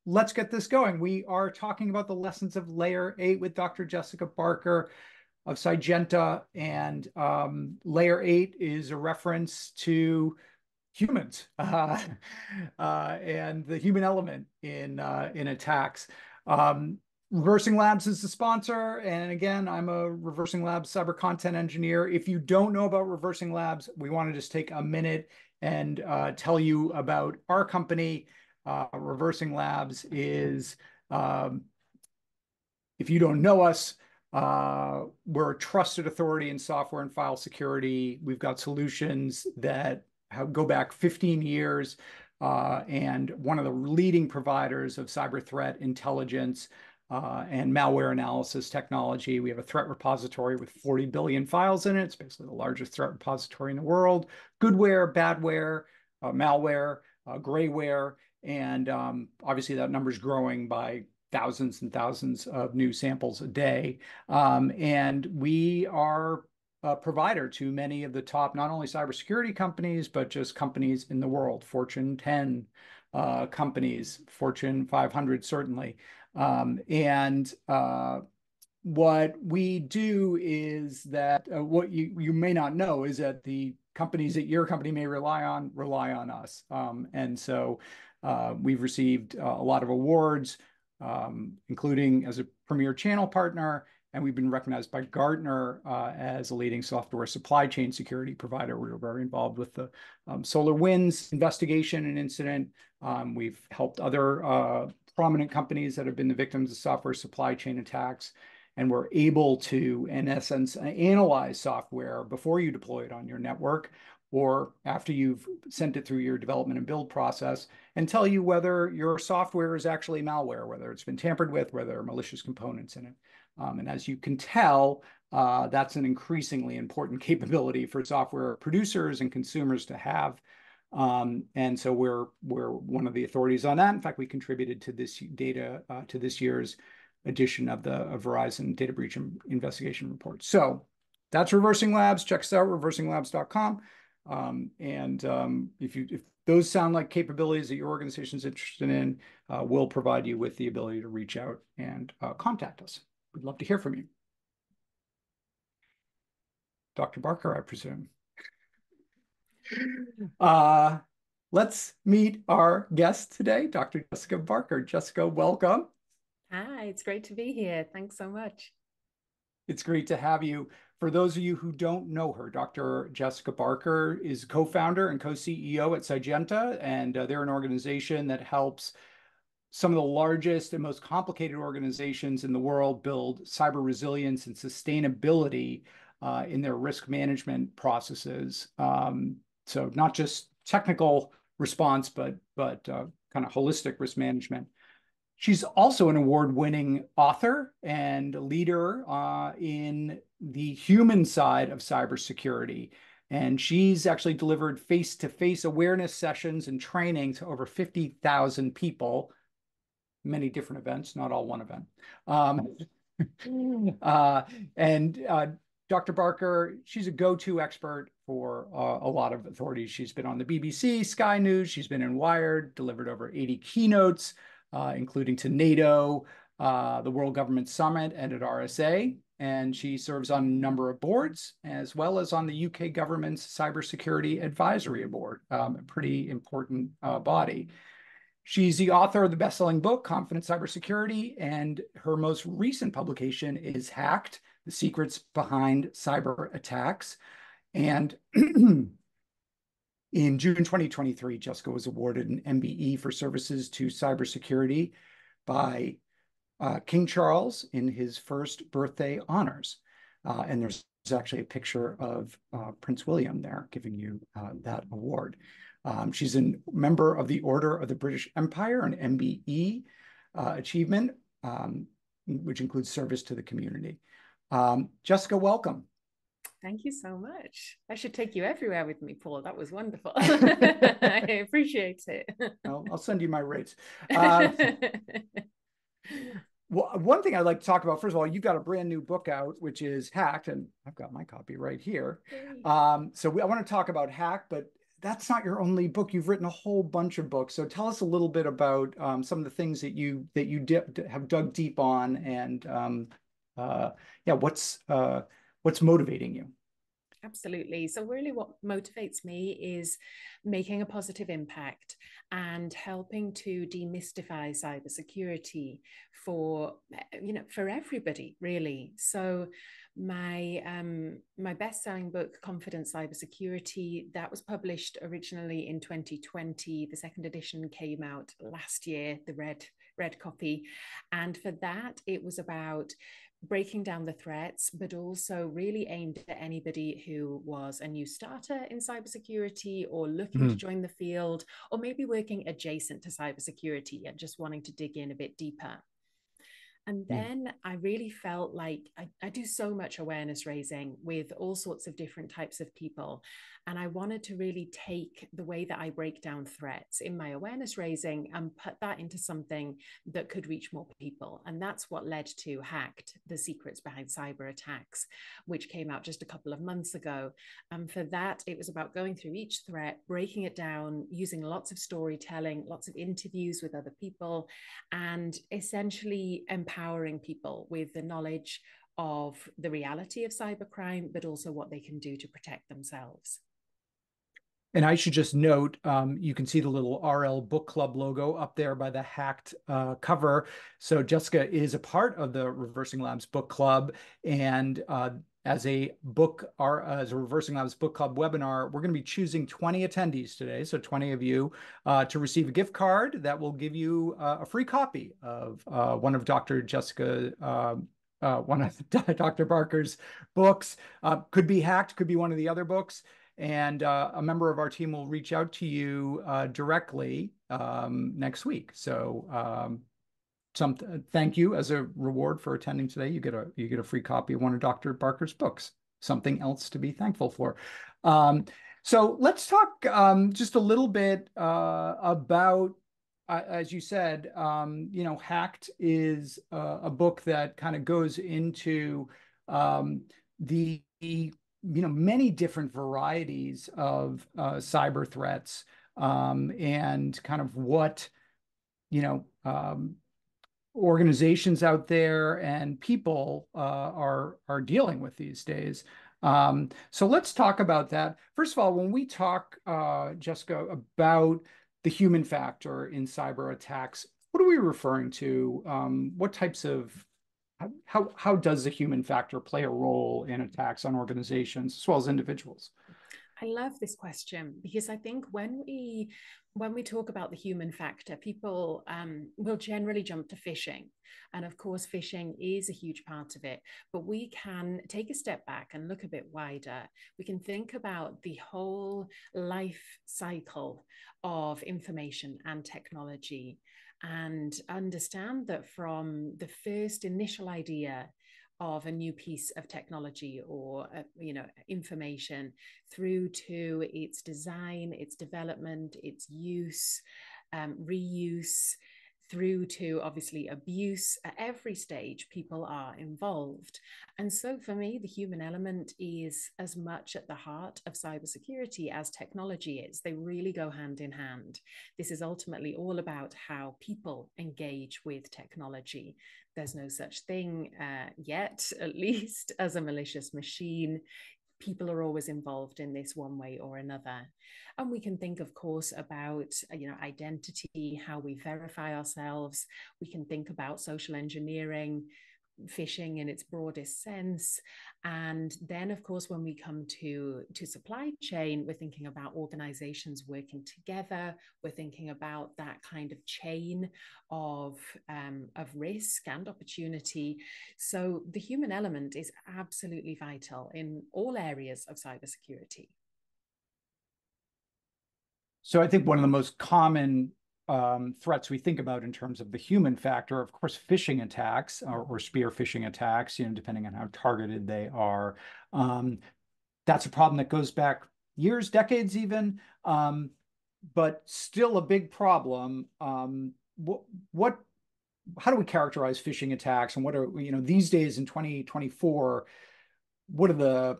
let's get this going. We are talking about the lessons of Layer 8 with Dr. Jessica Barker of Sygenta. And Layer 8 is a reference to humans and the human element in attacks. Reversing Labs is the sponsor. And again, I'm a Reversing Labs cyber content engineer. If you don't know about Reversing Labs, we want to just take a minute and tell you about our company. Reversing Labs is, if you don't know us, we're a trusted authority in software and file security. We've got solutions that go back 15 years and one of the leading providers of cyber threat intelligence and malware analysis technology. We have a threat repository with 40 billion files in it. It's basically the largest threat repository in the world. Goodware, badware, malware, grayware, and obviously that number is growing by thousands and thousands of new samples a day. And we are a provider to many of the top, not only cybersecurity companies, but just companies in the world, Fortune 10 companies, Fortune 500, certainly. What we do is that what you may not know is that the companies that your company may rely on us. And so we've received a lot of awards, including as a premier channel partner, and we've been recognized by Gartner as a leading software supply chain security provider. We were very involved with the SolarWinds investigation and incident. We've helped other prominent companies that have been the victims of software supply chain attacks, and we're able to, in essence, analyze software before you deploy it on your network or after you've sent it through your development and build process, and tell you whether your software is actually malware, whether it's been tampered with, whether there are malicious components in it. And as you can tell, that's an increasingly important capability for software producers and consumers to have. And so we're one of the authorities on that. In fact, we contributed to this data to this year's edition of the Verizon Data Breach Investigation Report. So that's Reversing Labs. Check us out, reversinglabs.com. If those sound like capabilities that your organization is interested in, we'll provide you with the ability to reach out and contact us. We'd love to hear from you. Dr. Barker, I presume. Let's meet our guest today, Dr. Jessica Barker. Jessica, welcome. Hi, it's great to be here. Thanks so much. It's great to have you. For those of you who don't know her, Dr. Jessica Barker is co-founder and co-CEO at Sygenta, and they're an organization that helps some of the largest and most complicated organizations in the world build cyber resilience and sustainability in their risk management processes. So not just technical response, but kind of holistic risk management. She's also an award-winning author and leader in the human side of cybersecurity. And she's actually delivered face-to-face awareness sessions and training to over 50,000 people, many different events, not all one event. Dr. Barker, she's a go-to expert for a lot of authorities. She's been on the BBC, Sky News, she's been in Wired, delivered over 80 keynotes, including to NATO, the World Government Summit, and at RSA. And she serves on a number of boards, as well as on the UK government's Cybersecurity Advisory Board, a pretty important body. She's the author of the best-selling book, Confident Cybersecurity, and her most recent publication is Hacked: The Secrets Behind Cyber Attacks. And in June 2023, Jessica was awarded an MBE for services to cybersecurity by King Charles in his first birthday honors. And there's actually a picture of Prince William there giving you that award. She's a member of the Order of the British Empire, an MBE achievement, which includes service to the community. Jessica, welcome. Thank you so much. I should take you everywhere with me, Paul. That was wonderful. I appreciate it. I'll send you my rates. Well, one thing I'd like to talk about, first of all, you've got a brand new book out, which is Hacked, and I've got my copy right here. I want to talk about Hacked, but that's not your only book. You've written a whole bunch of books. So tell us a little bit about some of the things that have dug deep on, and yeah, what's motivating you? Absolutely. So, really, what motivates me is making a positive impact and helping to demystify cybersecurity for for everybody, really. So, my best-selling book, Confident Cybersecurity, that was published originally in 2020. The second edition came out last year, the red copy, and for that, it was about breaking down the threats, but also really aimed at anybody who was a new starter in cybersecurity or looking to Mhm. join the field, or maybe working adjacent to cybersecurity and just wanting to dig in a bit deeper. And Yeah. then I really felt like I do so much awareness raising with all sorts of different types of people. And I wanted to really take the way that I break down threats in my awareness raising and put that into something that could reach more people. And that's what led to Hacked, The Secrets Behind Cyber Attacks, which came out just a couple of months ago. And for that, it was about going through each threat, breaking it down, using lots of storytelling, lots of interviews with other people, and essentially empowering people with the knowledge of the reality of cybercrime, but also what they can do to protect themselves. And I should just note, you can see the little RL Book Club logo up there by the hacked cover. So Jessica is a part of the Reversing Labs Book Club, and as a Reversing Labs Book Club webinar, we're going to be choosing 20 attendees today, so 20 of you, to receive a gift card that will give you a free copy of one of one of Dr. Barker's books. Could be Hacked, could be one of the other books. And a member of our team will reach out to you directly next week. So thank you as a reward for attending today. You get a free copy of one of Dr. Barker's books. Something else to be thankful for. So let's talk just a little bit about, as you said, Hacked is a book that kind of goes into the many different varieties of cyber threats, and kind of what you know organizations out there and people are dealing with these days. So let's talk about that. First of all, when we talk, Jessica, about the human factor in cyber attacks, what are we referring to? What types of how does the human factor play a role in attacks on organizations as well as individuals? I love this question because I think when we talk about the human factor, people will generally jump to phishing, and of course, phishing is a huge part of it. But we can take a step back and look a bit wider. We can think about the whole life cycle of information and technology, and understand that from the first initial idea of a new piece of technology or information through to its design, its development, its use, reuse, through to obviously abuse. At every stage, people are involved. And so for me, the human element is as much at the heart of cybersecurity as technology is. They really go hand in hand. This is ultimately all about how people engage with technology. There's no such thing yet, at least, as a malicious machine. People are always involved in this one way or another. And we can think, of course, about identity, how we verify ourselves. We can think about social engineering, phishing in its broadest sense. And then, of course, when we come to supply chain, we're thinking about organizations working together. We're thinking about that kind of chain of risk and opportunity. So the human element is absolutely vital in all areas of cybersecurity. So I think one of the most common threats we think about in terms of the human factor, of course, phishing attacks or spear phishing attacks, depending on how targeted they are. That's a problem that goes back years, decades even, but still a big problem. What how do we characterize phishing attacks, and what are these days in 2024? What are the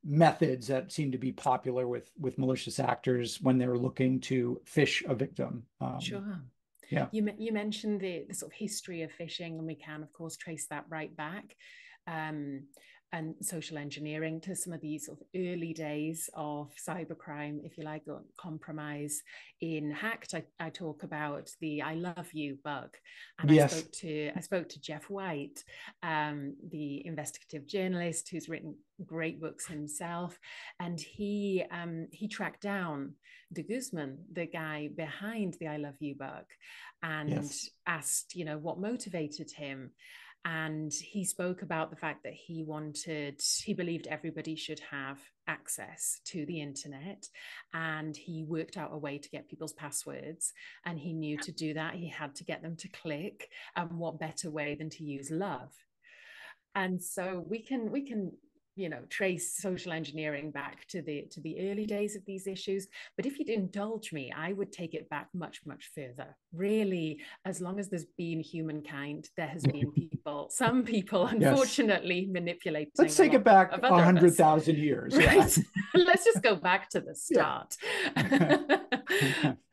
methods that seem to be popular with malicious actors when they're looking to phish a victim. Sure. Yeah. You mentioned the sort of history of phishing, and we can, of course, trace that right back. And social engineering to some of these sort of early days of cybercrime, if you like, or compromise. In Hacked, I talk about the "I love you" bug, and Yes. I spoke to Jeff White, the investigative journalist who's written great books himself, and he tracked down de Guzman, the guy behind the "I love you" bug, and Yes. asked, what motivated him. And he spoke about the fact that he believed everybody should have access to the internet. And he worked out a way to get people's passwords. And he knew to do that, he had to get them to click. And what better way than to use love? And so we can trace social engineering back to the early days of these issues. But if you'd indulge me, I would take it back much, much further. Really, as long as there's been humankind, there has been some people, Yes. unfortunately, manipulating Let's a take lot it back of a other of hundred us. thousand years. Right. Yeah. Let's just go back to the Yeah. start.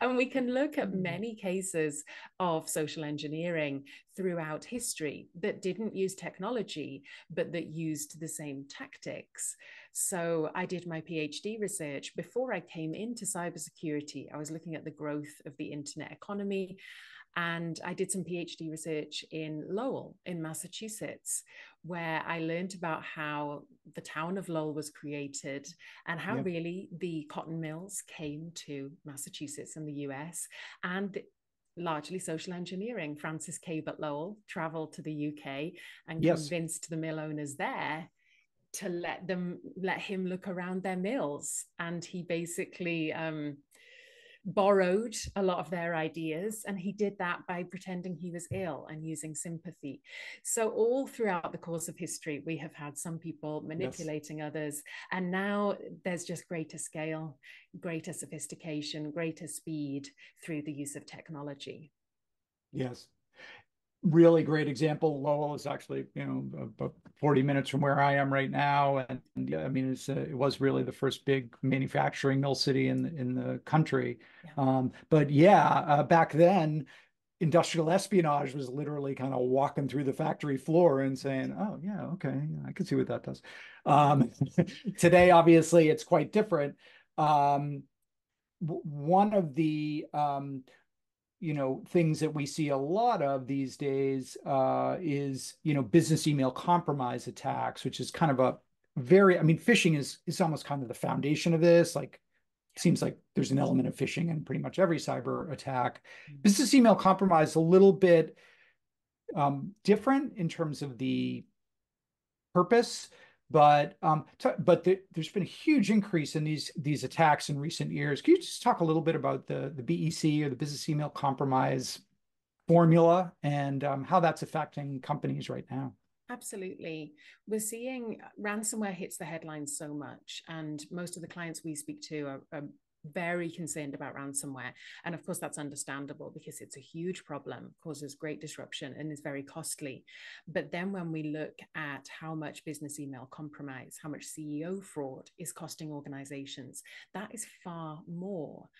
And we can look at many cases of social engineering throughout history that didn't use technology, but that used the same tactics. So I did my PhD research before I came into cybersecurity. I was looking at the growth of the internet economy. And I did some PhD research in Lowell, in Massachusetts, where I learned about how the town of Lowell was created and how Yeah. really the cotton mills came to Massachusetts and the US, and largely social engineering. Francis Cabot Lowell traveled to the UK and Yes. convinced the mill owners there to let him look around their mills. And he basically borrowed a lot of their ideas, and he did that by pretending he was ill and using sympathy. So all throughout the course of history, we have had some people Yes. manipulating others, and now there's just greater scale, greater sophistication, greater speed through the use of technology. Yes. Really great example. Lowell is actually, about 40 minutes from where I am right now. And yeah, I mean, it was really the first big manufacturing mill city in the country. Yeah. But yeah, back then, industrial espionage was literally kind of walking through the factory floor and saying, "Oh yeah, okay, yeah, I can see what that does." Today, obviously, it's quite different. One of the things that we see a lot of these days is, business email compromise attacks, which is kind of a I mean, phishing is almost kind of the foundation of this. Like, seems like there's an element of phishing in pretty much every cyber attack. Business email compromise is a little bit different in terms of the purpose, but there's been a huge increase in these attacks in recent years. Can you just talk a little bit about the BEC, or the business email compromise formula, and how that's affecting companies right now? Absolutely. We're seeing ransomware hits the headlines so much, and most of the clients we speak to are very concerned about ransomware. And of course, that's understandable because it's a huge problem, causes great disruption, and is very costly. But then when we look at how much business email compromise, how much CEO fraud is costing organizations, that is far more.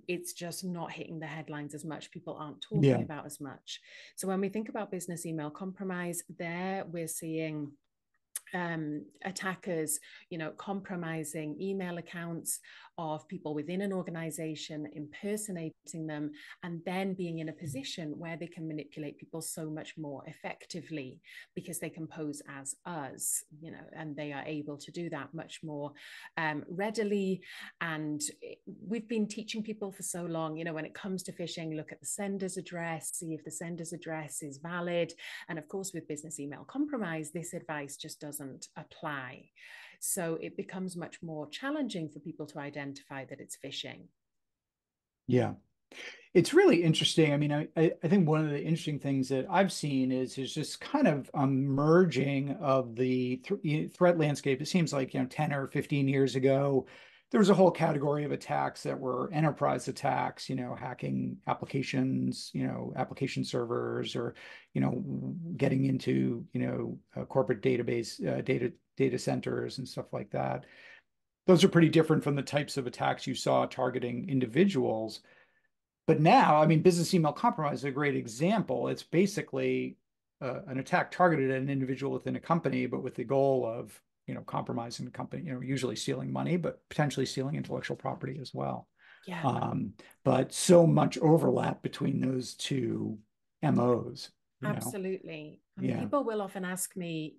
It's just not hitting the headlines as much. People aren't talking Yeah. about as much. So when we think about business email compromise, there we're seeing attackers, compromising email accounts of people within an organization, impersonating them, and then being in a position where they can manipulate people so much more effectively because they can pose as us, and they are able to do that much more readily. And we've been teaching people for so long, when it comes to phishing, look at the sender's address, see if the sender's address is valid. And of course, with business email compromise, this advice just doesn't apply. So it becomes much more challenging for people to identify that it's phishing. Yeah. It's really interesting. I mean, I think one of the interesting things that I've seen is just kind of a merging of the threat landscape. It seems like, 10 or 15 years ago, there was a whole category of attacks that were enterprise attacks, hacking applications, application servers, or, getting into, corporate database, data centers and stuff like that. those are pretty different from the types of attacks you saw targeting individuals. But now, I mean, business email compromise is a great example. It's basically an attack targeted at an individual within a company, but with the goal of, compromising the company, usually stealing money, but potentially stealing intellectual property as well. Yeah. But so much overlap between those two MOs. Absolutely. And Yeah. people will often ask me,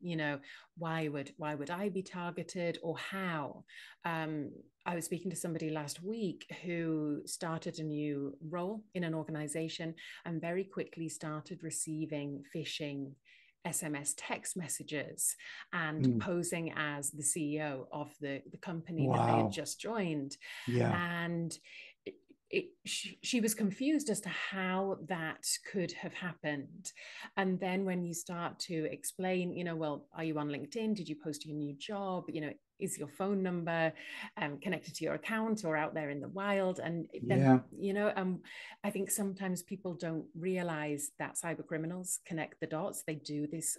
why would I be targeted, or how? I was speaking to somebody last week who started a new role in an organization and very quickly started receiving phishing SMS text messages and Mm. posing as the CEO of the company that they had Wow. just joined. Yeah. And she was confused as to how that could have happened. And then when you start to explain, well, are you on LinkedIn? Did you post your new job? Is your phone number connected to your account or out there in the wild? And then, Yeah. I think sometimes people don't realize that cyber criminals connect the dots. They do this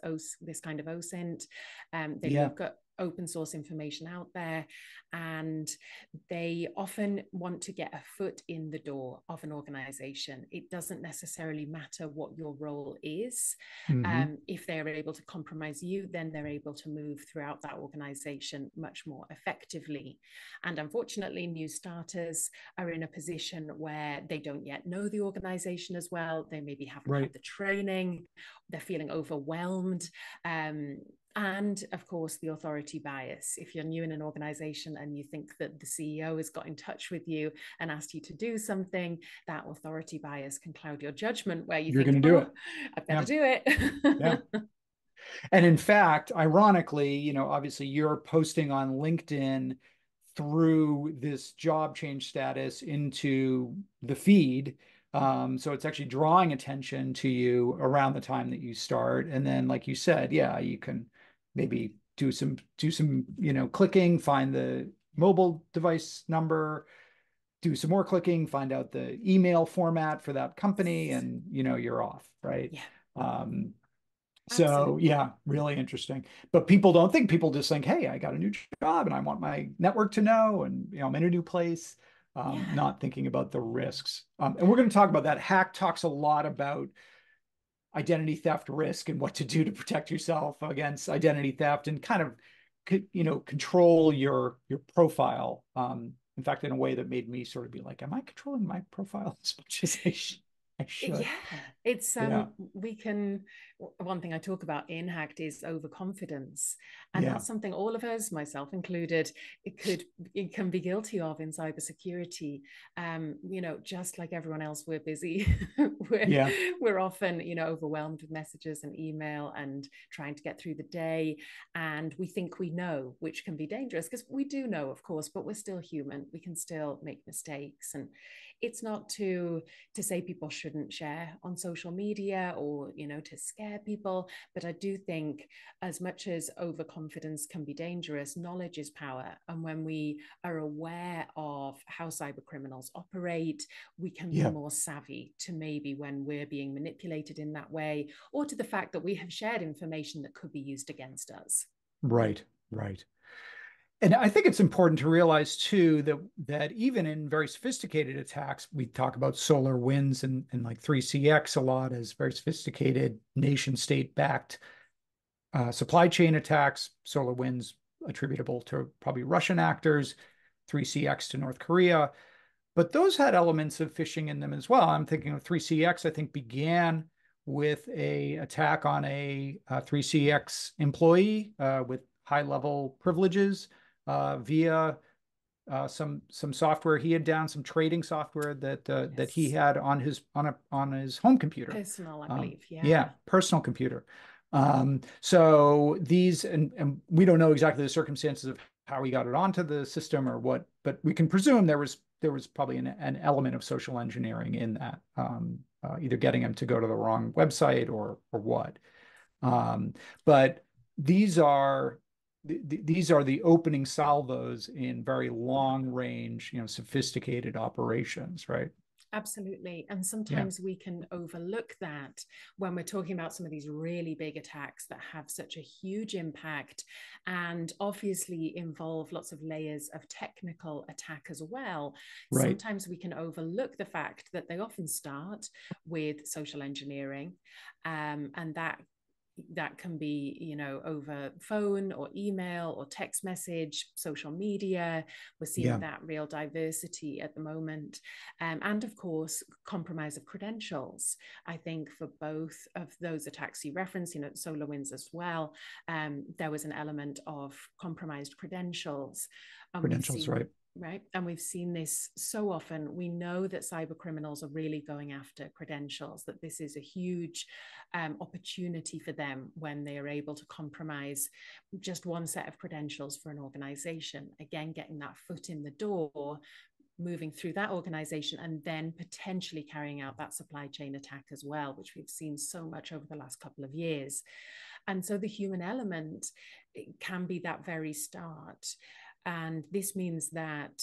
kind of OSINT. They Yeah. look at open source information out there, and they often want to get a foot in the door of an organization. It doesn't necessarily matter what your role is. Mm-hmm. If they're able to compromise you, then they're able to move throughout that organization much more effectively. And unfortunately, new starters are in a position where they don't yet know the organization as well. They maybe haven't Right. had the training. They're feeling overwhelmed. And of course, the authority bias. If you're new in an organization and you think that the CEO has got in touch with you and asked you to do something, that authority bias can cloud your judgment, where you You're think, going to do oh, it. I better Yeah. do it. Yeah. And in fact, ironically, obviously you're posting on LinkedIn through this job change status into the feed. So it's actually drawing attention to you around the time that you start. And then, like you said, yeah, you can maybe do some, clicking, find the mobile device number, do some more clicking, find out the email format for that company, and you're off, right? Yeah, Um, so absolutely. yeah, really interesting. But people just think, hey, I got a new job and I want my network to know, and I'm in a new place, Yeah. not thinking about the risks. And we're going to talk about that. Hack talks a lot about identity theft risk and what to do to protect yourself against identity theft and kind of control your profile. In fact, in a way that made me sort of be like, am I controlling my profile as much as I should? Yeah, it's Yeah. we can, one thing I talk about in Hacked is overconfidence, and Yeah. that's something all of us, myself included, it can be guilty of in cybersecurity. Just like everyone else, we're busy. we're Yeah. we're often, overwhelmed with messages and email and trying to get through the day, and we think we know, which can be dangerous because we do know, of course, but we're still human. We can still make mistakes, and it's not to say people shouldn't share on social media or to scare people, but I do think as much as overconfidence can be dangerous, knowledge is power, and when we are aware of how cyber criminals operate, we can be Yeah. more savvy to maybe when we're being manipulated in that way, or to the fact that we have shared information that could be used against us. Right. Right. And I think it's important to realize too that even in very sophisticated attacks, we talk about solar winds and like 3CX a lot as very sophisticated nation state backed supply chain attacks. Solar winds attributable to probably Russian actors, 3CX to North Korea. But those had elements of phishing in them as well. I'm thinking of 3CX, I think began with a attack on a 3CX employee with high level privileges via some software he had down, some trading software that he Yes. had on his home computer. Personal, I believe. Yeah, Yeah. personal computer. So these and we don't know exactly the circumstances of how he got it onto the system or what, but we can presume there was probably an element of social engineering in that, either getting him to go to the wrong website or what. Um, but these are these are the opening salvos in very long range, sophisticated operations, right? Absolutely. And Yeah, sometimes we can overlook that when we're talking about some of these really big attacks that have such a huge impact and obviously involve lots of layers of technical attack as well. right. Sometimes we can overlook the fact that they often start with social engineering, and that can be, over phone or email or text message, social media. We're seeing Yeah, that real diversity at the moment. And of course, compromise of credentials. I think for both of those attacks you referenced, SolarWinds as well, there was an element of compromised credentials. And we've credentials, seen right. right? And we've seen this so often. We know that cyber criminals are really going after credentials, that this is a huge opportunity for them when they are able to compromise just one set of credentials for an organization. Again, getting that foot in the door, moving through that organization, and then potentially carrying out that supply chain attack as well, which we've seen so much over the last couple of years. And so the human element can be that very start. And this means that,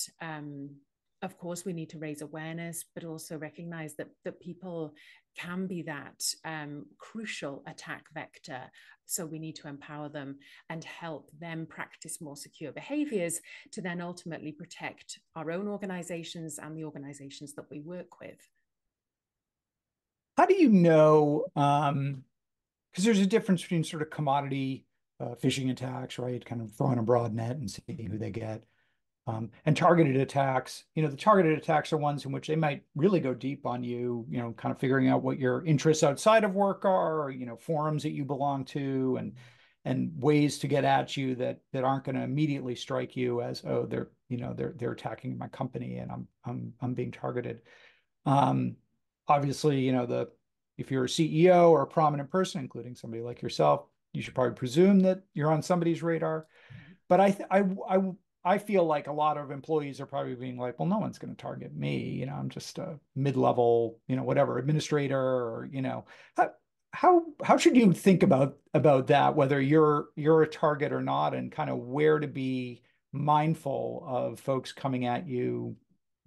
of course, we need to raise awareness, but also recognize that people can be that crucial attack vector. So we need to empower them and help them practice more secure behaviors to then ultimately protect our own organizations and the organizations that we work with. How do you know? Because there's a difference between sort of commodity phishing attacks, right? Kind of throwing a broad net and seeing who they get. And targeted attacks, the targeted attacks are ones in which they might really go deep on you, kind of figuring out what your interests outside of work are, or, forums that you belong to, and ways to get at you that aren't going to immediately strike you as, oh, they're attacking my company and I'm being targeted. Um, Obviously, if you're a CEO or a prominent person, including somebody like yourself, you should probably presume that you're on somebody's radar. But I feel like a lot of employees are probably being like, well, no one's going to target me. I'm just a mid-level, whatever, administrator, or, how should you think about that, whether you're a target or not, and kind of where to be mindful of folks coming at you,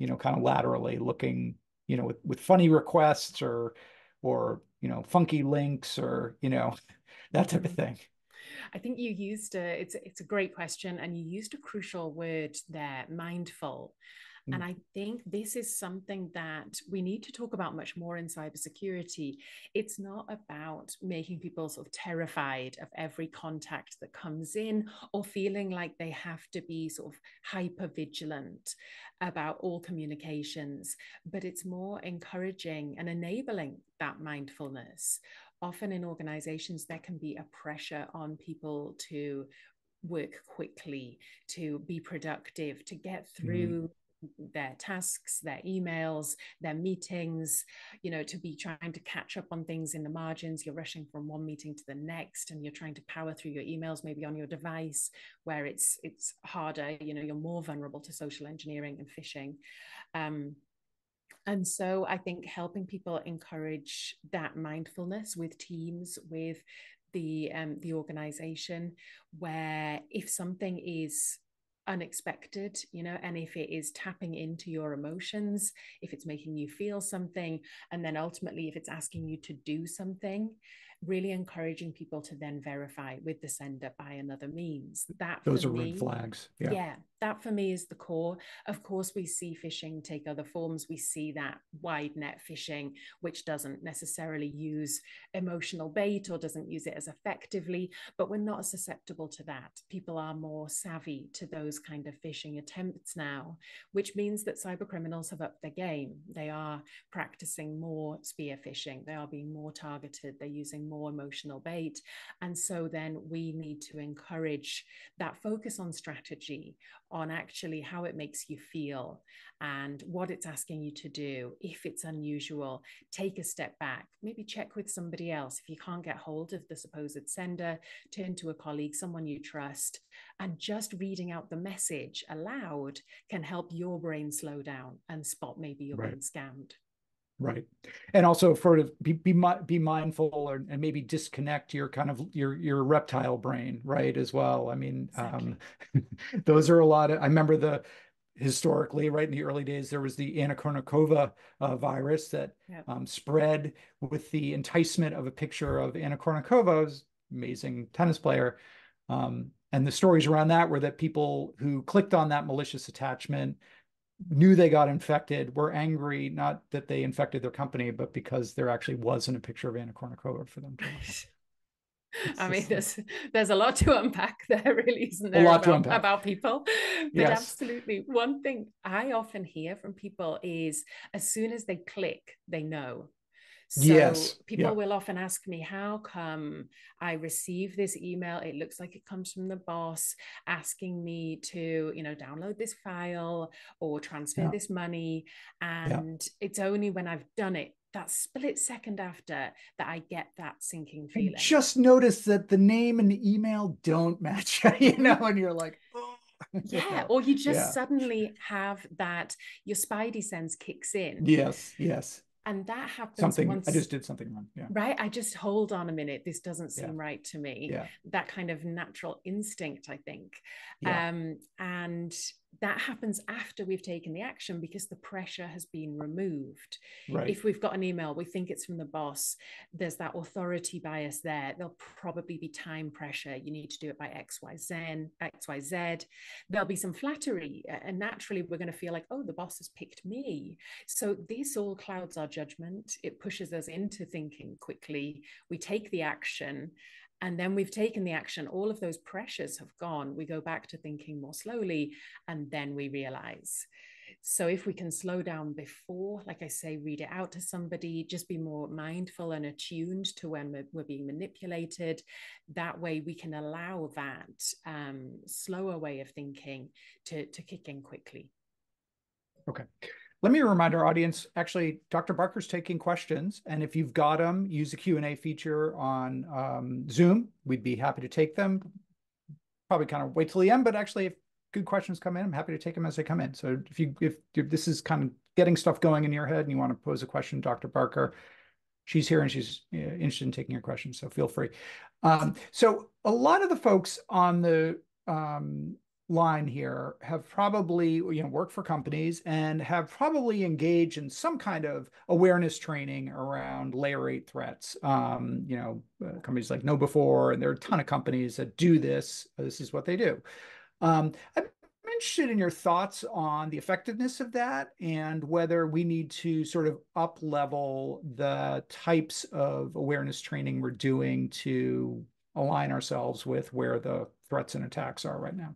kind of laterally looking, with funny requests or funky links, or that type of thing. I think you used it's a great question, and you used a crucial word there, mindful. And Mm. I think this is something that we need to talk about much more in cybersecurity. It's not about making people sort of terrified of every contact that comes in, or feeling like they have to be sort of hyper vigilant about all communications, but it's more encouraging and enabling that mindfulness. Often in organizations, there can be a pressure on people to work quickly, to be productive, to get Mm. through their tasks, their emails, their meetings, to be trying to catch up on things in the margins. You're rushing from one meeting to the next, and you're trying to power through your emails, maybe on your device, where it's harder. You're more vulnerable to social engineering and phishing. And so I think helping people encourage that mindfulness with teams, with the organization, where if something is unexpected, and if it is tapping into your emotions, if it's making you feel something, and then ultimately if it's asking you to do something, really encouraging people to then verify with the sender by another means. That for Those are red me, flags. Yeah. yeah, that for me is the core. Of course, we see phishing take other forms. We see that wide net phishing, which doesn't necessarily use emotional bait or doesn't use it as effectively, but we're not susceptible to that. People are more savvy to those kind of phishing attempts now, which means that cyber criminals have upped their game. They are practicing more spear phishing. They are being more targeted. They're using more emotional bait. And so then we need to encourage that focus on strategy, on actually how it makes you feel and what it's asking you to do. If it's unusual, take a step back, maybe check with somebody else. If you can't get hold of the supposed sender, turn to a colleague, someone you trust, and just reading out the message aloud can help your brain slow down and spot maybe you're Right. being scammed. Right. And also sort of be mindful, and maybe disconnect your kind of your reptile brain, right, as well. I mean, Exactly. those are a lot of, I remember historically, right in the early days, there was the Anna Kournikova virus that Yeah. spread with the enticement of a picture of Anna Kournikova's amazing tennis player. And the stories around that were that people who clicked on that malicious attachment knew they got infected, were angry, not that they infected their company, but because there actually wasn't a picture of Anna Kournikova for them to look at. It's I mean, just like there's a lot to unpack there, really, isn't a there, lot to unpack. about people? But Yes. absolutely, one thing I often hear from people is as soon as they click, they know. So Yes. people Yeah. will often ask me, how come I receive this email? It looks like it comes from the boss asking me to, download this file or transfer Yeah. this money. Yeah. And it's only when I've done it, that split second after, that I get that sinking I feeling. just noticed that the name and the email don't match, Mm-hmm. and you're like, oh, Yeah. Or you just yeah. suddenly have that, your spidey sense kicks in. Yes. Yes. And that happens Something, I once. just did something wrong. Yeah. Right, I just hold on a minute, this doesn't Yeah. seem right to me. Yeah. That kind of natural instinct, I think. Yeah. And that happens after we've taken the action because the pressure has been removed. Right. If we've got an email, we think it's from the boss, there's that authority bias there. There'll probably be time pressure. You need to do it by XYZ. There'll be some flattery, and naturally we're going to feel like, oh, the boss has picked me. So this all clouds our judgment. It pushes us into thinking quickly. We take the action, and then we've taken the action. All of those pressures have gone. We go back to thinking more slowly, and then we realize. So if we can slow down before, like I say, read it out to somebody, just be more mindful and attuned to when we're being manipulated. That way we can allow that slower way of thinking to kick in quickly. Okay. Let me remind our audience, actually, Dr. Barker's taking questions. And if you've got them, use the Q&A feature on Zoom. We'd be happy to take them. Probably kind of wait till the end, but actually, if good questions come in, I'm happy to take them as they come in. So if this is kind of getting stuff going in your head and you want to pose a question, Dr. Barker, she's here and she's interested in taking your questions, so feel free. So a lot of the folks on the line here have probably worked for companies and have probably engaged in some kind of awareness training around layer 8 threats. Companies like KnowBe4, and there are a ton of companies that do this. This is what they do. I'm interested in your thoughts on the effectiveness of that and whether we need to sort of up level the types of awareness training we're doing to align ourselves with where the threats and attacks are right now.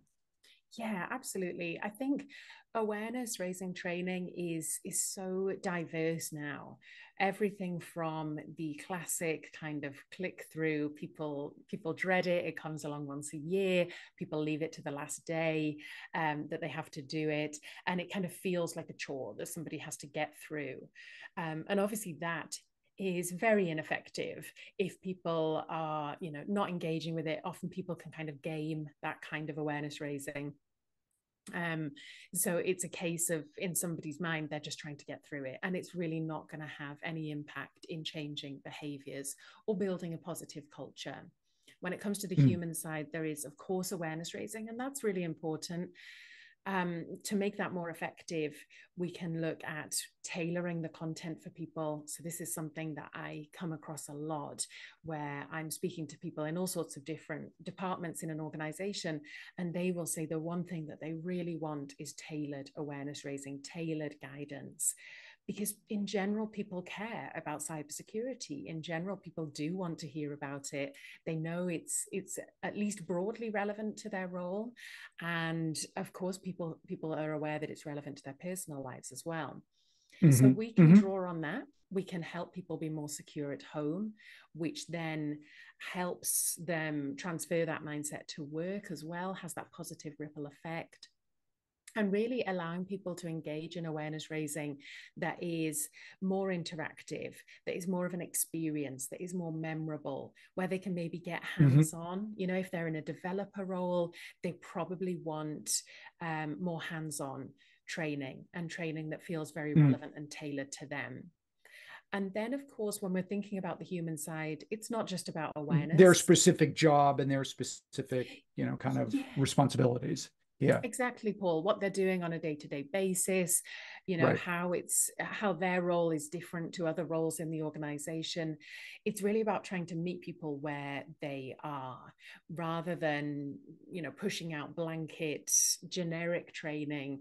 Yeah, absolutely. I think awareness raising training is so diverse now. Everything from the classic kind of click through, people dread it. It comes along once a year. People leave it to the last day that they have to do it, and it kind of feels like a chore that somebody has to get through. And obviously that is very ineffective if people are not engaging with it. Often people can kind of game that kind of awareness raising. So it's a case of, in somebody's mind, they're just trying to get through it, and it's really not going to have any impact in changing behaviors or building a positive culture. When it comes to the human side, there is, of course, awareness raising, and that's really important. To make that more effective, we can look at tailoring the content for people. So this is something that I come across a lot, where I'm speaking to people in all sorts of different departments in an organization, and they will say the one thing that they really want is tailored awareness raising, tailored guidance. Because in general, people care about cybersecurity. In general, people do want to hear about it. They know it's at least broadly relevant to their role, and of course, people are aware that it's relevant to their personal lives as well. So we can draw on that. We can help people be more secure at home, which then helps them transfer that mindset to work as well, has that positive ripple effect. And really allowing people to engage in awareness raising that is more interactive, that is more of an experience, that is more memorable, where they can maybe get hands-on. If they're in a developer role, they probably want more hands-on training, and training that feels very relevant and tailored to them. And then, of course, when we're thinking about the human side, it's not just about awareness. Their specific job and their specific, kind of responsibilities. Yeah. Exactly, Paul, what they're doing on a day-to-day basis, Right. how their role is different to other roles in the organization. It's really about trying to meet people where they are, rather than, pushing out blanket generic training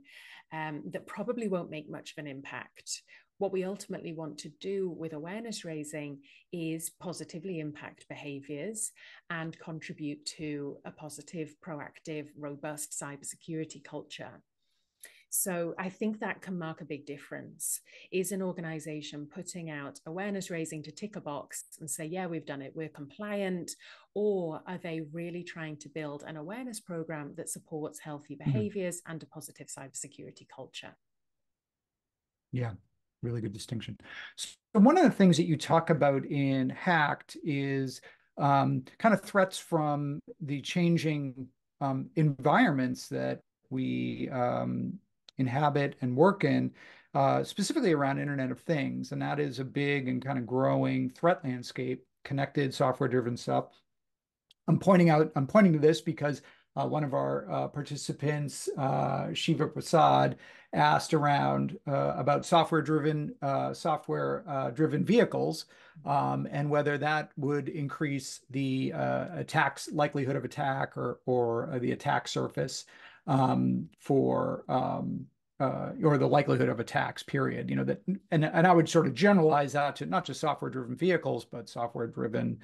that probably won't make much of an impact. What we ultimately want to do with awareness raising is positively impact behaviors and contribute to a positive, proactive, robust cybersecurity culture. So I think that can mark a big difference. Is an organization putting out awareness raising to tick a box and say, yeah, we've done it, we're compliant? Or are they really trying to build an awareness program that supports healthy behaviors and a positive cybersecurity culture? Yeah, really good distinction. So one of the things that you talk about in Hacked is kind of threats from the changing environments that we inhabit and work in, specifically around Internet of Things. And that is a big and kind of growing threat landscape, connected software-driven stuff. I'm pointing to this because one of our participants, Shiva Prasad, asked around about software-driven vehicles, and whether that would increase the likelihood of attack, or the attack surface, or the likelihood of attacks, period. And I would sort of generalize that to not just software-driven vehicles, but software-driven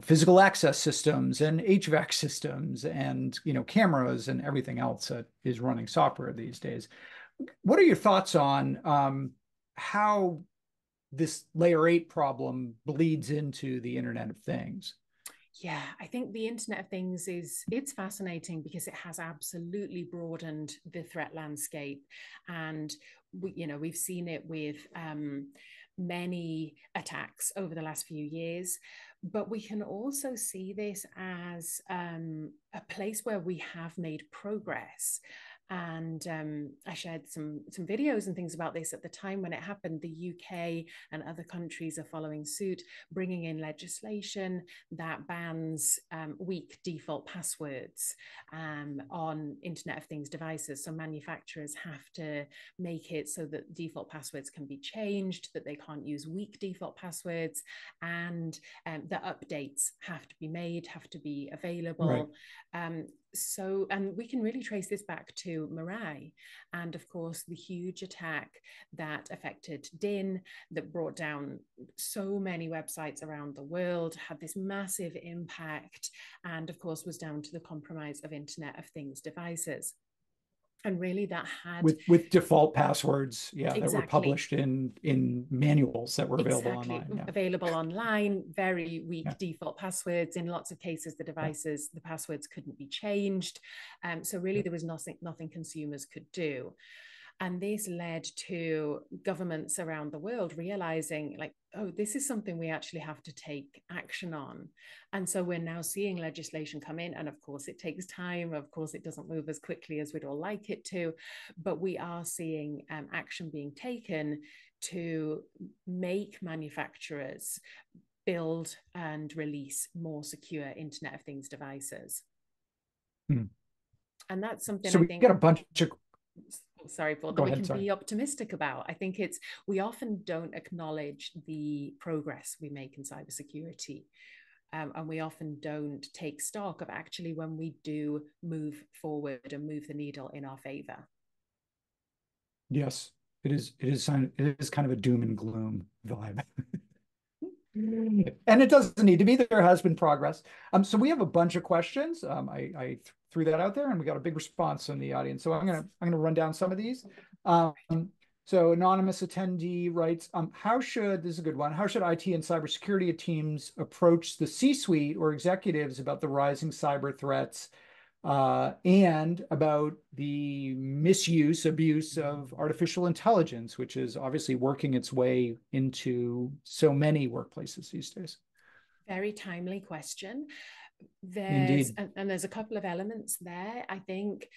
physical access systems and HVAC systems and, cameras and everything else that is running software these days. What are your thoughts on how this layer 8 problem bleeds into the Internet of Things? Yeah, I think the Internet of Things it's fascinating because it has absolutely broadened the threat landscape, and we've seen it with many attacks over the last few years. But we can also see this as a place where we have made progress. And I shared some videos and things about this at the time when it happened. The UK and other countries are following suit, bringing in legislation that bans weak default passwords on Internet of Things devices. So manufacturers have to make it so that default passwords can be changed, that they can't use weak default passwords, and the updates have to be made, have to be available. Right. And we can really trace this back to Mirai, and of course the huge attack that affected DIN, that brought down so many websites around the world, had this massive impact, and of course was down to the compromise of Internet of Things devices. And really that had with default passwords, yeah, that were exactly published in manuals that were available exactly online. Yeah. available online, very weak Yeah. default passwords. In lots of cases, the Yeah. devices, the passwords couldn't be changed. So really Yeah. there was nothing consumers could do. And this led to governments around the world realizing, like, oh, this is something we actually have to take action on. And so we're now seeing legislation come in. And of course, it takes time. Of course, it doesn't move as quickly as we'd all like it to. But we are seeing action being taken to make manufacturers build and release more secure Internet of Things devices. Hmm. And that's something So I we think, get a bunch of sorry, Paul, that go we ahead, can sorry. be optimistic about. I think we often don't acknowledge the progress we make in cybersecurity. And we often don't take stock of actually when we do move forward and move the needle in our favor. Yes, it is kind of a doom and gloom vibe. And it doesn't need to be. There has been progress. So we have a bunch of questions. I threw that out there, and we got a big response from the audience. So I'm gonna run down some of these. So anonymous attendee writes, this is a good one. How should IT and cybersecurity teams approach the C-suite or executives about the rising cyber threats, and about the abuse of artificial intelligence, which is obviously working its way into so many workplaces these days? Very timely question. Indeed. There's a couple of elements there. I think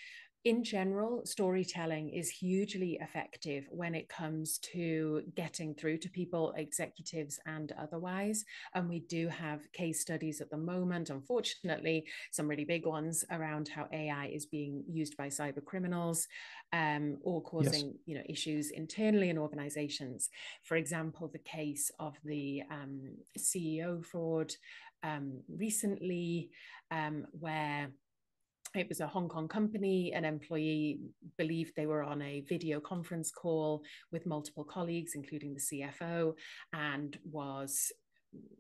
In general, storytelling is hugely effective when it comes to getting through to people, executives and otherwise. And we do have case studies at the moment, unfortunately, some really big ones around how AI is being used by cyber criminals, or Yes. causing issues internally in organizations. For example, the case of the CEO fraud recently, where it was a Hong Kong company. An employee believed they were on a video conference call with multiple colleagues, including the CFO, and was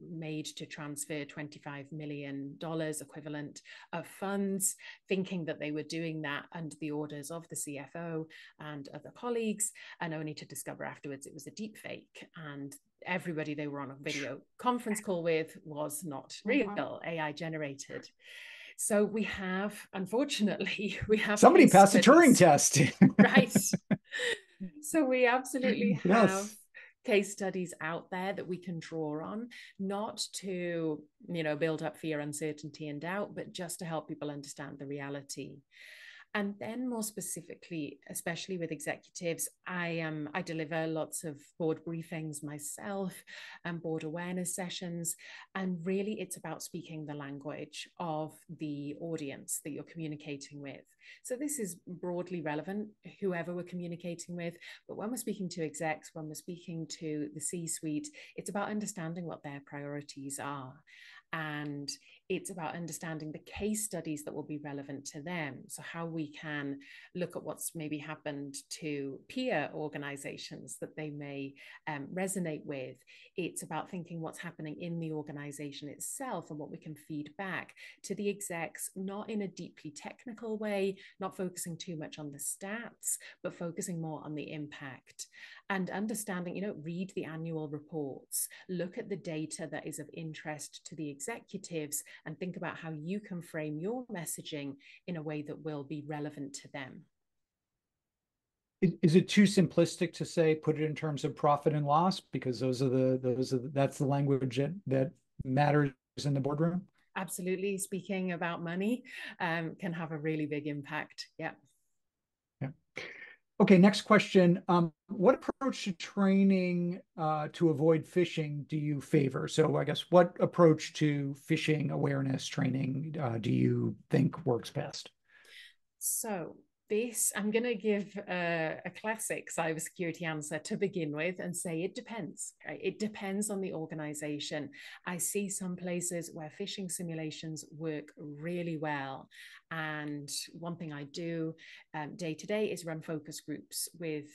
made to transfer $25 million equivalent of funds, thinking that they were doing that under the orders of the CFO and other colleagues, and only to discover afterwards it was a deep fake. And everybody they were on a video conference call with was not real, AI generated. So we have, unfortunately, we have Somebody passed the Turing studies. test. Right. So we absolutely have Yes. case studies out there that we can draw on, not to, build up fear, uncertainty, and doubt, but just to help people understand the reality. And then more specifically, especially with executives, I deliver lots of board briefings myself and board awareness sessions. And really, it's about speaking the language of the audience that you're communicating with. So this is broadly relevant, whoever we're communicating with. But when we're speaking to execs, when we're speaking to the C-suite, it's about understanding what their priorities are. And it's about understanding the case studies that will be relevant to them. So how we can look at what's maybe happened to peer organizations that they may resonate with. It's about thinking what's happening in the organization itself and what we can feed back to the execs, not in a deeply technical way, not focusing too much on the stats, but focusing more on the impact. And understanding, read the annual reports, look at the data that is of interest to the executives, and think about how you can frame your messaging in a way that will be relevant to them. Is it too simplistic to say put it in terms of profit and loss, because that's the language that matters in the boardroom? Absolutely. Speaking about money can have a really big impact. Yeah. Yeah. Okay, next question. What approach to training to avoid phishing do you favor? So I guess what approach to phishing awareness training do you think works best? So I'm going to give a classic cybersecurity answer to begin with and say it depends. Right? It depends on the organization. I see some places where phishing simulations work really well. And one thing I do day to day is run focus groups with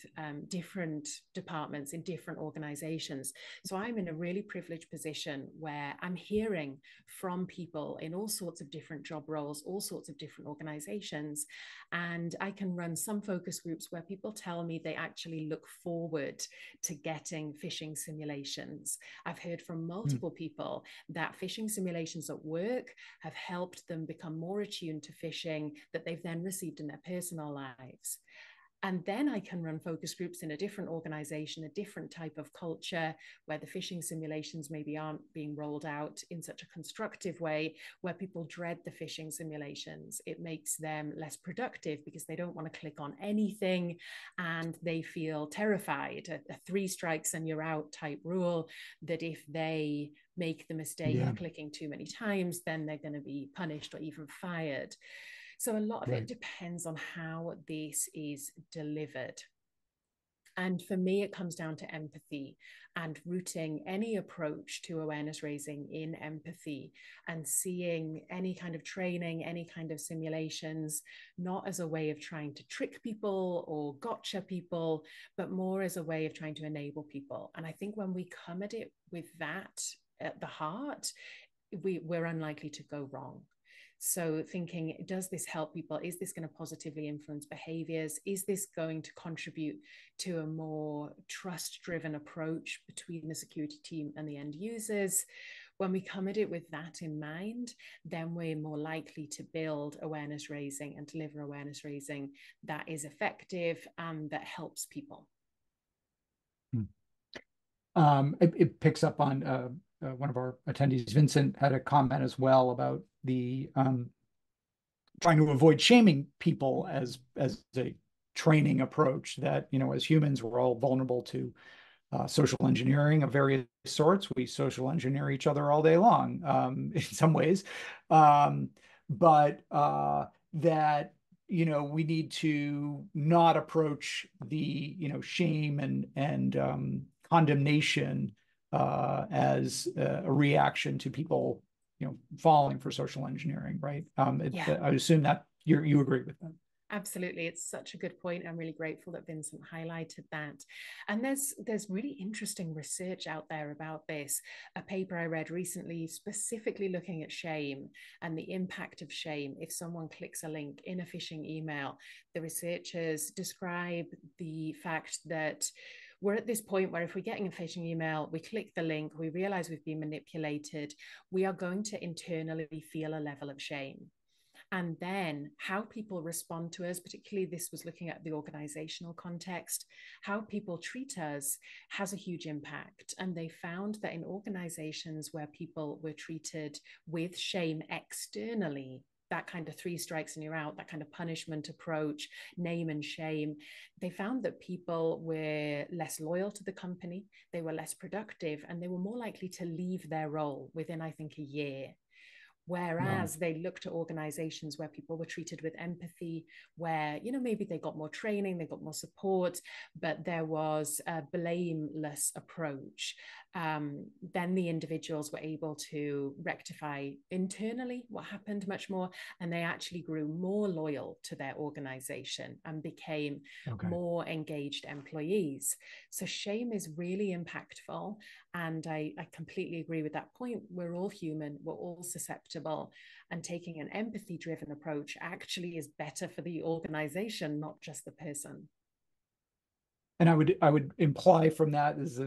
different departments in different organizations. So I'm in a really privileged position where I'm hearing from people in all sorts of different job roles, all sorts of different organizations. And I can run some focus groups where people tell me they actually look forward to getting phishing simulations. I've heard from multiple people that phishing simulations at work have helped them become more attuned to phishing that they've then received in their personal lives. And then I can run focus groups in a different organization, a different type of culture, where the phishing simulations maybe aren't being rolled out in such a constructive way, where people dread the phishing simulations. It makes them less productive because they don't want to click on anything and they feel terrified, a 3 strikes and you're out type rule, that if they make the mistake of clicking too many times, then they're going to be punished or even fired. So a lot of it depends on how this is delivered. And for me, it comes down to empathy and rooting any approach to awareness raising in empathy, and seeing any kind of training, any kind of simulations, not as a way of trying to trick people or gotcha people, but more as a way of trying to enable people. And I think when we come at it with that at the heart, we're unlikely to go wrong. So thinking, does this help people? Is this going to positively influence behaviors? Is this going to contribute to a more trust-driven approach between the security team and the end users? When we come at it with that in mind, then we're more likely to build awareness raising and deliver awareness raising that is effective and that helps people. It picks up on one of our attendees, Vincent, had a comment as well about the trying to avoid shaming people as a training approach that, as humans, we're all vulnerable to social engineering of various sorts. We social engineer each other all day long, in some ways. But that, we need to not approach the, shame and condemnation as a reaction to people, falling for social engineering, right? Yeah. I assume that you agree with that. Absolutely. It's such a good point. I'm really grateful that Vincent highlighted that. And there's really interesting research out there about this. A paper I read recently specifically looking at shame and the impact of shame if someone clicks a link in a phishing email. The researchers describe the fact that we're at this point where if we're getting a phishing email, we click the link, we realize we've been manipulated, we are going to internally feel a level of shame. And then how people respond to us, particularly this was looking at the organizational context, how people treat us has a huge impact. And they found that in organizations where people were treated with shame externally, that kind of 3 strikes and you're out, that kind of punishment approach, name and shame, they found that people were less loyal to the company, they were less productive, and they were more likely to leave their role within, I think, a year. Wow. Whereas they looked at organizations where people were treated with empathy, where, maybe they got more training, they got more support, but there was a blameless approach. Then the individuals were able to rectify internally what happened much more, and they actually grew more loyal to their organization and became more engaged employees. So shame is really impactful. And I completely agree with that point. We're all human, we're all susceptible. And taking an empathy driven approach actually is better for the organization, not just the person. And I would imply from that it's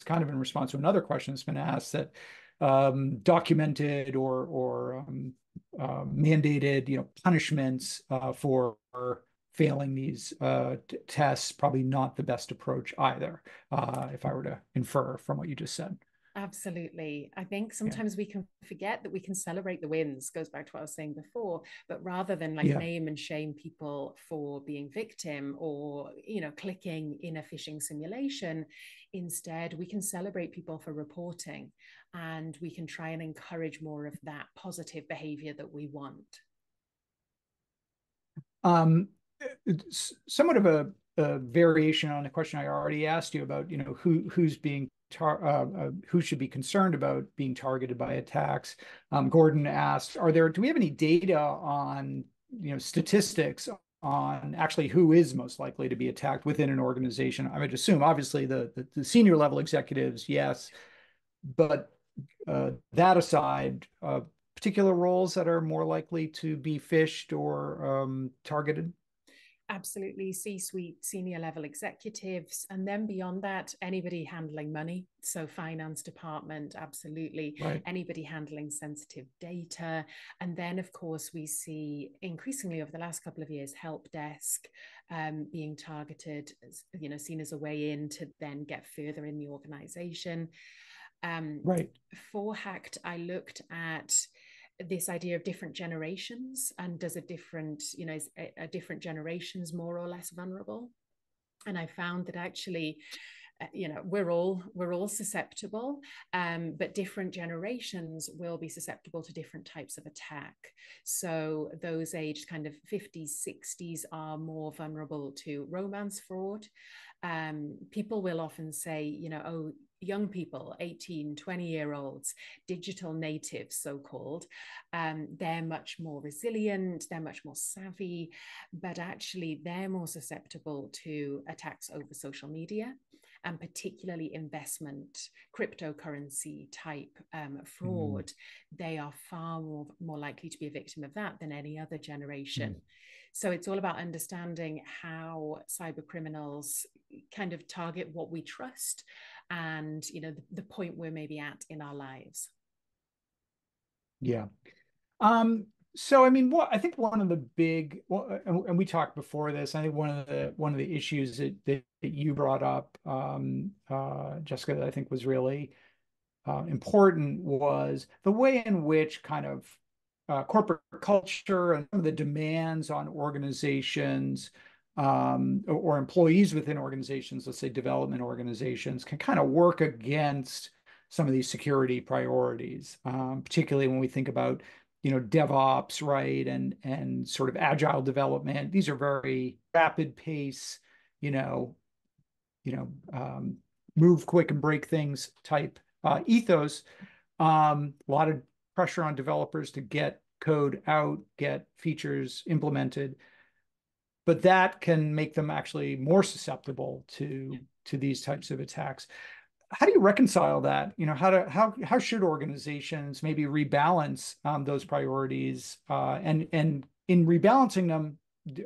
kind of in response to another question that's been asked that documented or mandated, punishments for failing these tests probably not the best approach either, if I were to infer from what you just said. Absolutely. I think Yeah. sometimes we can forget that we can celebrate the wins, goes back to what I was saying before, but rather than like Yeah. name and shame people for being victim or, clicking in a phishing simulation, instead we can celebrate people for reporting, and we can try and encourage more of that positive behavior that we want. It's somewhat of a variation on the question I already asked you about, who should be concerned about being targeted by attacks. Gordon asked, do we have any data on, statistics on actually who is most likely to be attacked within an organization? I would assume, obviously, the senior level executives, yes, but that aside, particular roles that are more likely to be phished or targeted? Absolutely, C-suite, senior level executives, and then beyond that, anybody handling money. So finance department, absolutely. Right. Anybody handling sensitive data. And then, of course, we see increasingly over the last couple of years, help desk being targeted, seen as a way in to then get further in the organization. Right. For Hacked, I looked at this idea of different generations, and does a different generations more or less vulnerable. And I found that actually, we're all susceptible, but different generations will be susceptible to different types of attack. So those aged kind of 50s, 60s are more vulnerable to romance fraud. People will often say, oh, young people, 18, 20-year-olds, digital natives, so-called, they're much more resilient, they're much more savvy, but actually they're more susceptible to attacks over social media, and particularly investment, cryptocurrency type fraud. They are far more likely to be a victim of that than any other generation. So it's all about understanding how cyber criminals kind of target what we trust, and the point we're maybe at in our lives. Yeah. So I mean, I think one of the big, and we talked before this. I think one of the issues that you brought up, Jessica, that I think was really important was the way in which kind of corporate culture and some of the demands on organizations or employees within organizations, let's say development organizations, can kind of work against some of these security priorities, particularly when we think about, DevOps, right, and sort of agile development. These are very rapid pace, you know, you know, move quick and break things type ethos. A lot of pressure on developers to get code out, get features implemented, but that can make them actually more susceptible to these types of attacks. How do you reconcile that? How should organizations maybe rebalance those priorities, and in rebalancing them,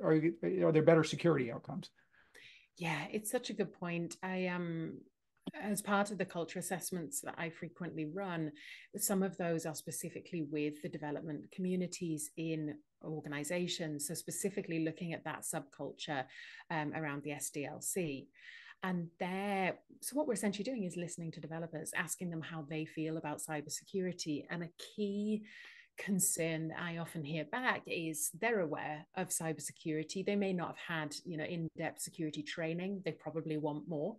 are there better security outcomes? Yeah, it's such a good point. As part of the culture assessments that I frequently run, some of those are specifically with the development communities in organizations. So, specifically looking at that subculture around the SDLC. And so what we're essentially doing is listening to developers, asking them how they feel about cybersecurity. And a key concern that I often hear back is they're aware of cybersecurity. They may not have had, in-depth security training. They probably want more.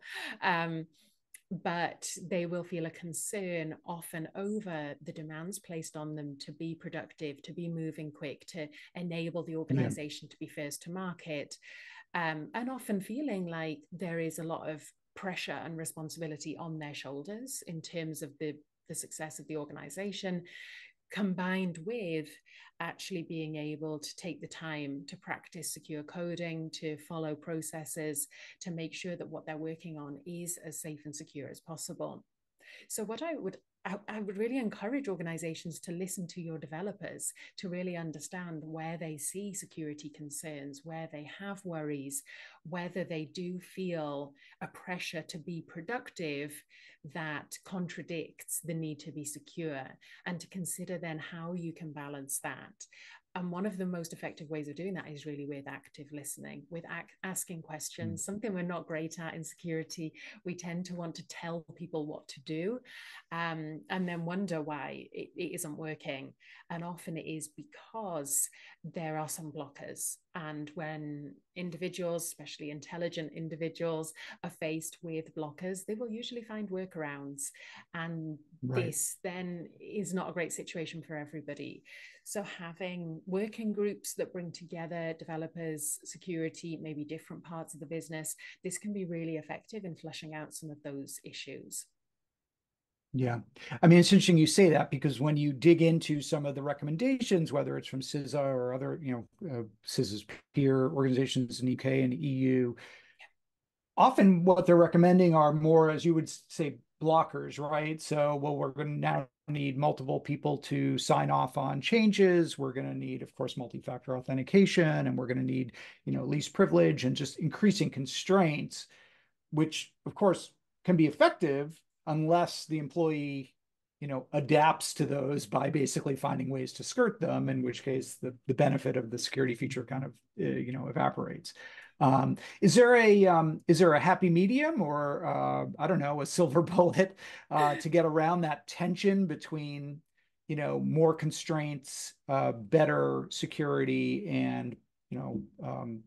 But they will feel a concern often over the demands placed on them to be productive, to be moving quick, to enable the organization to be first to market, and often feeling like there is a lot of pressure and responsibility on their shoulders in terms of the success of the organization, combined with actually being able to take the time to practice secure coding, to follow processes, to make sure that what they're working on is as safe and secure as possible. So what I would really encourage organizations to listen to your developers, to really understand where they see security concerns, where they have worries, whether they do feel a pressure to be productive that contradicts the need to be secure, and to consider then how you can balance that. And one of the most effective ways of doing that is really with active listening, with asking questions, something we're not great at in security. We tend to want to tell people what to do, and then wonder why it isn't working. And often it is because there are some blockers. And when individuals, especially intelligent individuals, are faced with blockers, they will usually find workarounds. And this then is not a great situation for everybody. So having working groups that bring together developers, security, maybe different parts of the business, this can be really effective in fleshing out some of those issues. Yeah. I mean, it's interesting you say that, because when you dig into some of the recommendations, whether it's from CISA or other, CISA's peer organizations in the UK and EU, often what they're recommending are more, as you would say, blockers, right? So, well, we're going to now need multiple people to sign off on changes. We're going to need, of course, multi-factor authentication, and we're going to need, least privilege, and just increasing constraints, which, of course, can be effective unless the employee, adapts to those by basically finding ways to skirt them, in which case the benefit of the security feature kind of, evaporates. Is there a happy medium, or I don't know, a silver bullet to get around that tension between, more constraints, better security, and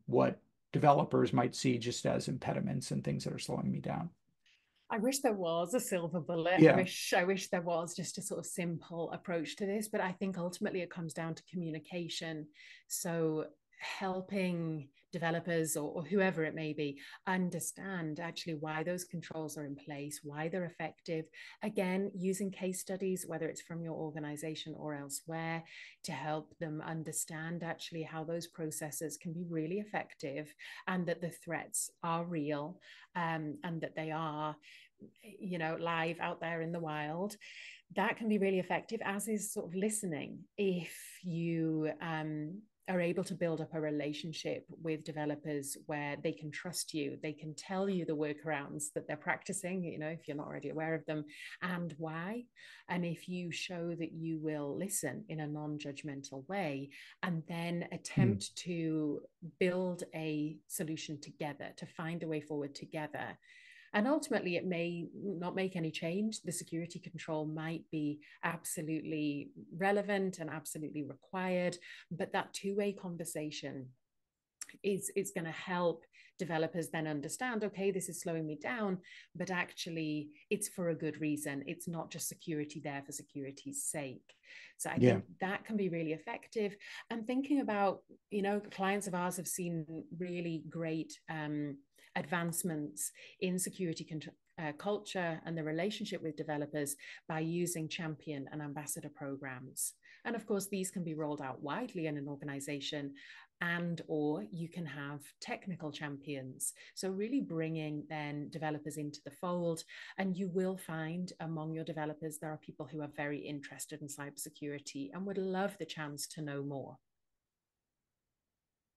what developers might see just as impediments and things that are slowing me down? I wish there was a silver bullet. Yeah. I wish there was just a sort of simple approach to this, but I think ultimately it comes down to communication. So helping developers or whoever it may be understand actually why those controls are in place, why they're effective. Again, using case studies, whether it's from your organization or elsewhere, to help them understand actually how those processes can be really effective, and that the threats are real, and that they are, live out there in the wild. That can be really effective, as is sort of listening. If you are able to build up a relationship with developers where they can trust you, they can tell you the workarounds that they're practicing, if you're not already aware of them, and why. And if you show that you will listen in a non-judgmental way, and then attempt to build a solution together, to find a way forward together, And ultimately, it may not make any change. The security control might be absolutely relevant and absolutely required, but that two-way conversation is going to help developers then understand, okay, this is slowing me down, but actually it's for a good reason. It's not just security there for security's sake. So I Yeah. think that can be really effective. And thinking about, clients of ours have seen really great advancements in security culture and the relationship with developers by using champion and ambassador programs. And of course, these can be rolled out widely in an organization, and or you can have technical champions. So really bringing then developers into the fold, and you will find among your developers there are people who are very interested in cybersecurity and would love the chance to know more.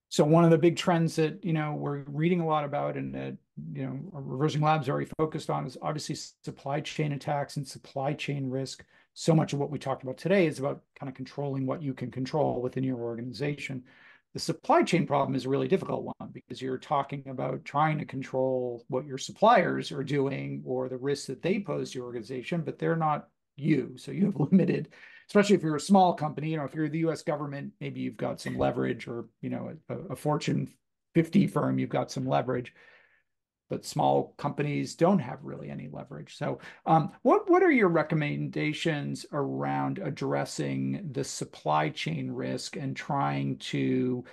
So one of the big trends that, we're reading a lot about and Reversing Labs already focused on is obviously supply chain attacks and supply chain risk. So much of what we talked about today is about kind of controlling what you can control within your organization. The supply chain problem is a really difficult one because you're talking about trying to control what your suppliers are doing or the risks that they pose to your organization, but they're not you. So you have limited, especially if you're a small company, if you're the US government, maybe you've got some leverage, or, a Fortune 50 firm, you've got some leverage, but small companies don't have really any leverage. So what are your recommendations around addressing the supply chain risk and trying to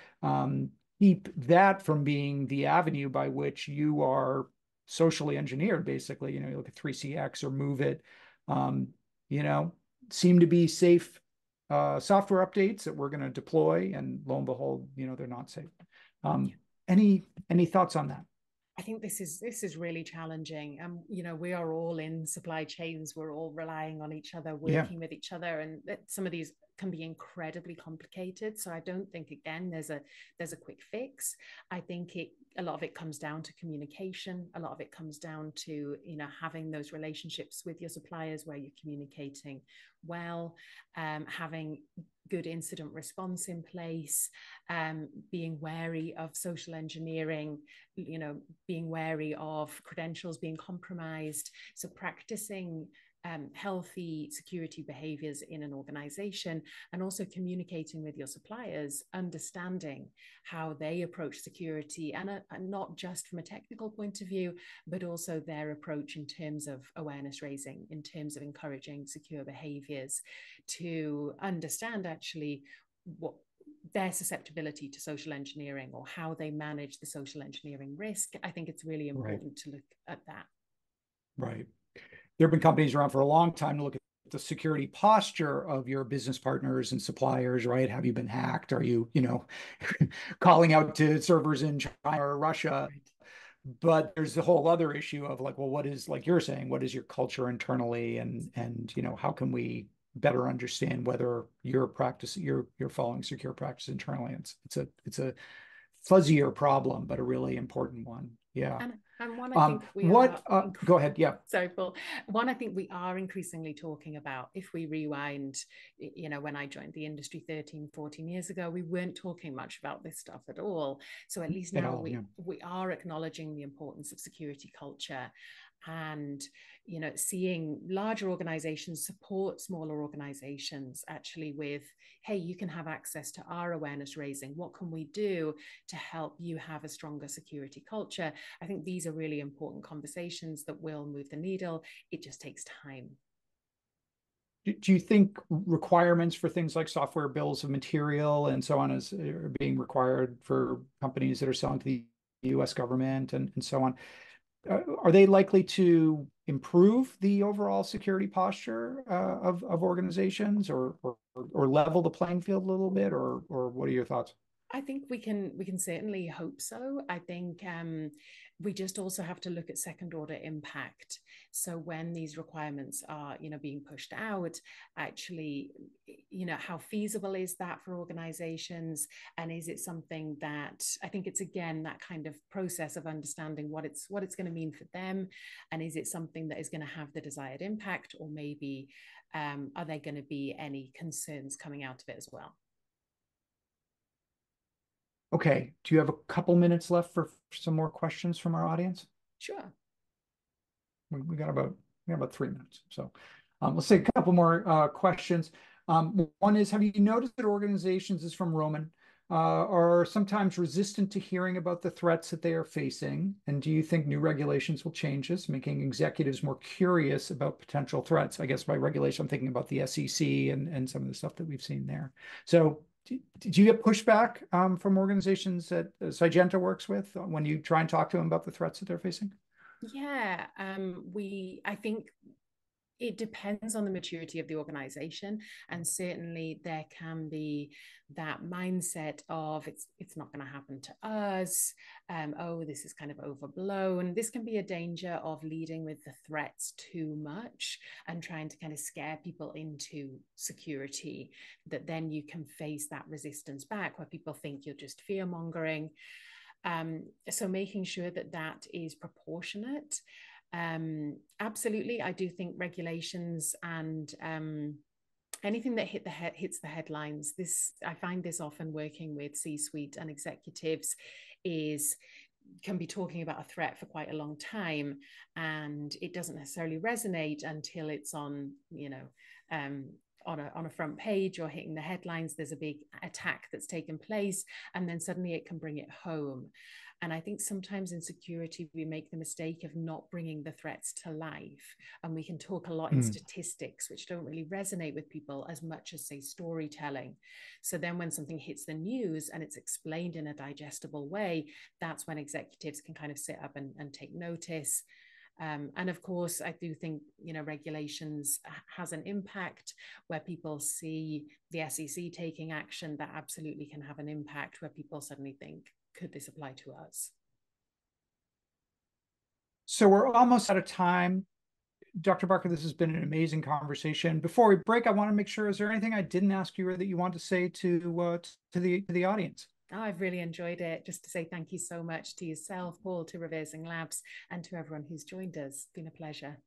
keep that from being the avenue by which you are socially engineered, basically? You look at 3CX or Move It, seem to be safe software updates that we're going to deploy, and lo and behold, they're not safe. Any thoughts on that? I think this is really challenging. We are all in supply chains. We're all relying on each other, working with each other, and some of these can be incredibly complicated. So I don't think, again, there's a quick fix. I think a lot of it comes down to communication. A lot of it comes down to having those relationships with your suppliers where you're communicating well, having good incident response in place, being wary of social engineering, being wary of credentials being compromised. So practicing healthy security behaviors in an organization, and also communicating with your suppliers, understanding how they approach security, and not just from a technical point of view, but also their approach in terms of awareness raising, in terms of encouraging secure behaviors, to understand actually what their susceptibility to social engineering or how they manage the social engineering risk. I think it's really important to look at that. Right. There have been companies around for a long time to look at the security posture of your business partners and suppliers, right? Have you been hacked? Are you, calling out to servers in China or Russia? Right. But there's the whole other issue of like, well, what is, like you're saying, what is your culture internally, and how can we better understand whether you're following secure practice internally? It's a fuzzier problem, but a really important one. Yeah. And one, I think we are. Go ahead. Yeah. Sorry, Paul. One, I think we are increasingly talking about, if we rewind, when I joined the industry 13, 14 years ago, we weren't talking much about this stuff at all. So at least now we are acknowledging the importance of security culture, and seeing larger organizations support smaller organizations actually with, hey, you can have access to our awareness raising. What can we do to help you have a stronger security culture? I think these are really important conversations that will move the needle. It just takes time. Do you think requirements for things like software bills of material and so on are being required for companies that are selling to the US government and so on? Are they likely to improve the overall security posture of organizations, or level the playing field a little bit, or what are your thoughts? I think we can certainly hope so. I think we just also have to look at second order impact. So when these requirements are being pushed out, actually, how feasible is that for organizations, and is it something that, I think it's again that kind of process of understanding what it's going to mean for them, and is it something that is going to have the desired impact, or maybe are there going to be any concerns coming out of it as well? Okay. Do you have a couple minutes left for some more questions from our audience? Sure. we got about 3 minutes. So let's take a couple more questions. One is, have you noticed that organizations, is from Roman, are sometimes resistant to hearing about the threats that they are facing? And do you think new regulations will change this, making executives more curious about potential threats? I guess by regulation, I'm thinking about the SEC and some of the stuff that we've seen there. So did you get pushback from organizations that Sygenta works with when you try and talk to them about the threats that they're facing? Yeah, I think it depends on the maturity of the organization, and certainly there can be that mindset of it's not going to happen to us. Oh, this is kind of overblown. This can be a danger of leading with the threats too much and trying to kind of scare people into security, that then you can face that resistance back where people think you're just fear mongering. So making sure that that is proportionate. Absolutely, I do think regulations and anything that hits the headlines. I find this often working with C-suite and executives can be talking about a threat for quite a long time, and it doesn't necessarily resonate until it's on, on a front page or hitting the headlines. There's a big attack that's taken place, and then suddenly it can bring it home. And I think sometimes in security, we make the mistake of not bringing the threats to life. And we can talk a lot in statistics, which don't really resonate with people as much as, say, storytelling. So then when something hits the news and it's explained in a digestible way, that's when executives can kind of sit up and take notice. And of course, I do think, regulations has an impact where people see the SEC taking action. That absolutely can have an impact where people suddenly think, could this apply to us? So we're almost out of time. Dr. Barker, this has been an amazing conversation. Before we break, I want to make sure, is there anything I didn't ask you or that you want to say to the audience? Oh, I've really enjoyed it. Just to say thank you so much to yourself, Paul, to ReversingLabs, and to everyone who's joined us. It's been a pleasure.